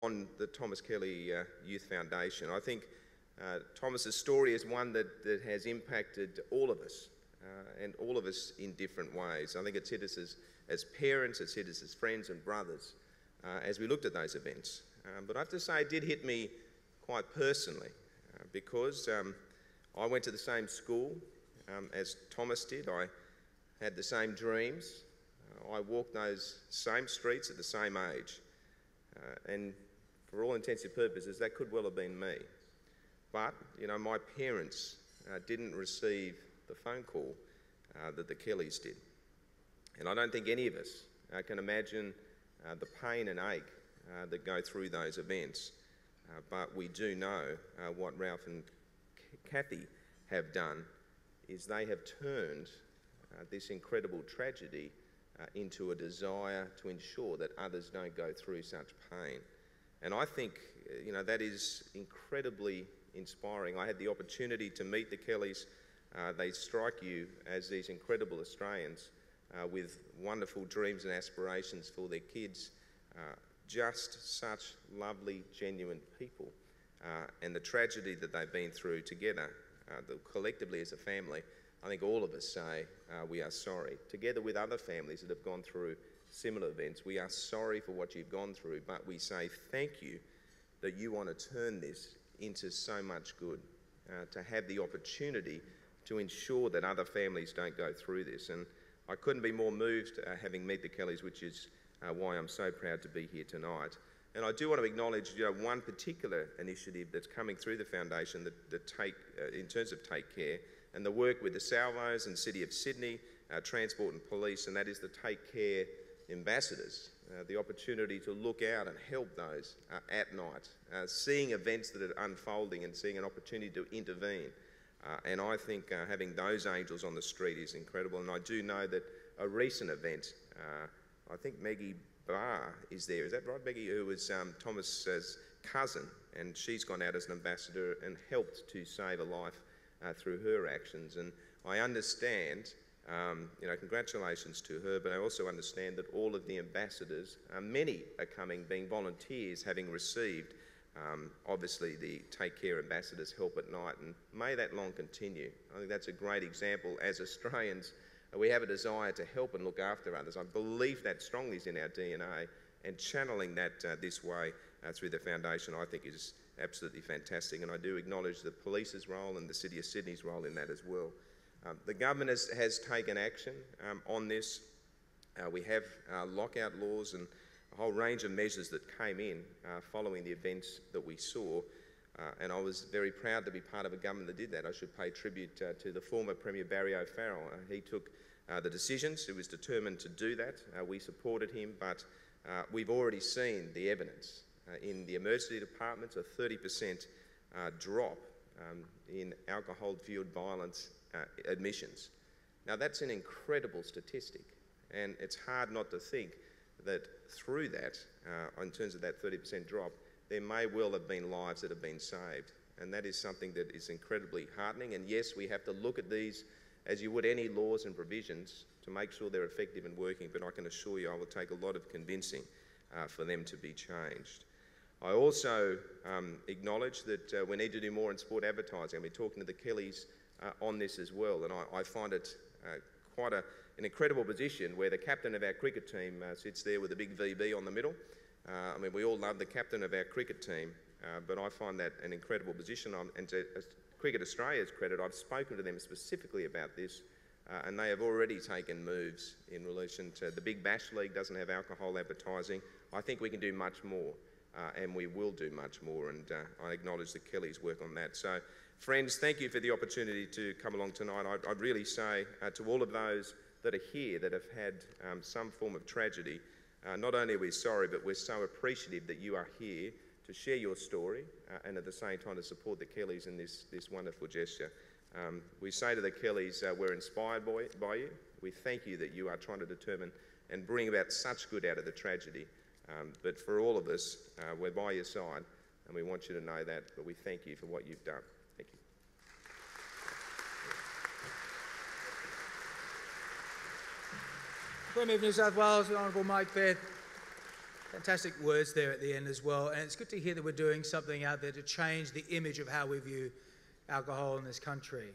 on the Thomas Kelly Youth Foundation. I think Thomas's story is one that has impacted all of us, and all of us in different ways. I think it's hit us as parents, it's hit us as friends and brothers as we looked at those events. But I have to say it did hit me quite personally because I went to the same school as Thomas did. I had the same dreams. I walked those same streets at the same age. And for all intents and purposes, that could well have been me. But, you know, my parents didn't receive the phone call that the Kellys did. And I don't think any of us can imagine the pain and ache that go through those events. But we do know what Ralph and Kathy have done is they have turned this incredible tragedy into a desire to ensure that others don't go through such pain. And I think, you know, that is incredibly inspiring. I had the opportunity to meet the Kellys. They strike you as these incredible Australians with wonderful dreams and aspirations for their kids. Just such lovely, genuine people. And the tragedy that they've been through together, collectively as a family, I think all of us say we are sorry. Together with other families that have gone through similar events, we are sorry for what you've gone through, but we say thank you that you want to turn this into so much good, to have the opportunity to ensure that other families don't go through this. And I couldn't be more moved having met the Kellys, which is why I'm so proud to be here tonight. And I do want to acknowledge, you know, one particular initiative that's coming through the foundation that in terms of Take Care, and the work with the Salvos and City of Sydney, Transport and Police, and that is the Take Care ambassadors, the opportunity to look out and help those at night, seeing events that are unfolding and seeing an opportunity to intervene. And I think having those angels on the street is incredible. And I do know that a recent event, I think Maggie Barr is there. Is that right, Maggie? Who was Thomas's cousin, and she's gone out as an ambassador and helped to save a life through her actions. And I understand, you know, congratulations to her, but I also understand that all of the ambassadors, many are coming being volunteers, having received obviously the Take Care ambassadors help at night, and may that long continue. I think that's a great example. As Australians, we have a desire to help and look after others. I believe that strongly is in our DNA, and channeling that this way through the foundation I think is absolutely fantastic. And I do acknowledge the police's role and the City of Sydney's role in that as well. The government has taken action on this. We have lockout laws and a whole range of measures that came in following the events that we saw. And I was very proud to be part of a government that did that. I should pay tribute to the former Premier Barry O'Farrell. He took the decisions. He was determined to do that. We supported him, but we've already seen the evidence. In the emergency departments, a 30% drop in alcohol-fueled violence admissions. Now that's an incredible statistic, and it's hard not to think that through that, in terms of that 30% drop, there may well have been lives that have been saved. And that is something that is incredibly heartening. And yes, we have to look at these as you would any laws and provisions to make sure they're effective and working, but I can assure you I will take a lot of convincing for them to be changed. I also acknowledge that we need to do more in sport advertising. I've been talking to the Kellys on this as well, and I find it quite an incredible position where the captain of our cricket team sits there with a big VB on the middle. I mean, we all love the captain of our cricket team, but I find that an incredible position. And to Cricket Australia's credit, I've spoken to them specifically about this, and they have already taken moves in relation to the Big Bash League doesn't have alcohol advertising. I think we can do much more, and we will do much more, and I acknowledge the Kellys' work on that. So, friends, thank you for the opportunity to come along tonight. I'd really say to all of those that are here that have had some form of tragedy, not only are we sorry, but we're so appreciative that you are here to share your story and at the same time to support the Kellys in this wonderful gesture. We say to the Kellys, we're inspired by you. We thank you that you are trying to determine and bring about such good out of the tragedy. But for all of us, we're by your side, and we want you to know that, but we thank you for what you've done. Thank you. Premier of New South Wales, the Honourable Mike Baird. Fantastic words there at the end as well. And it's good to hear that we're doing something out there to change the image of how we view alcohol in this country.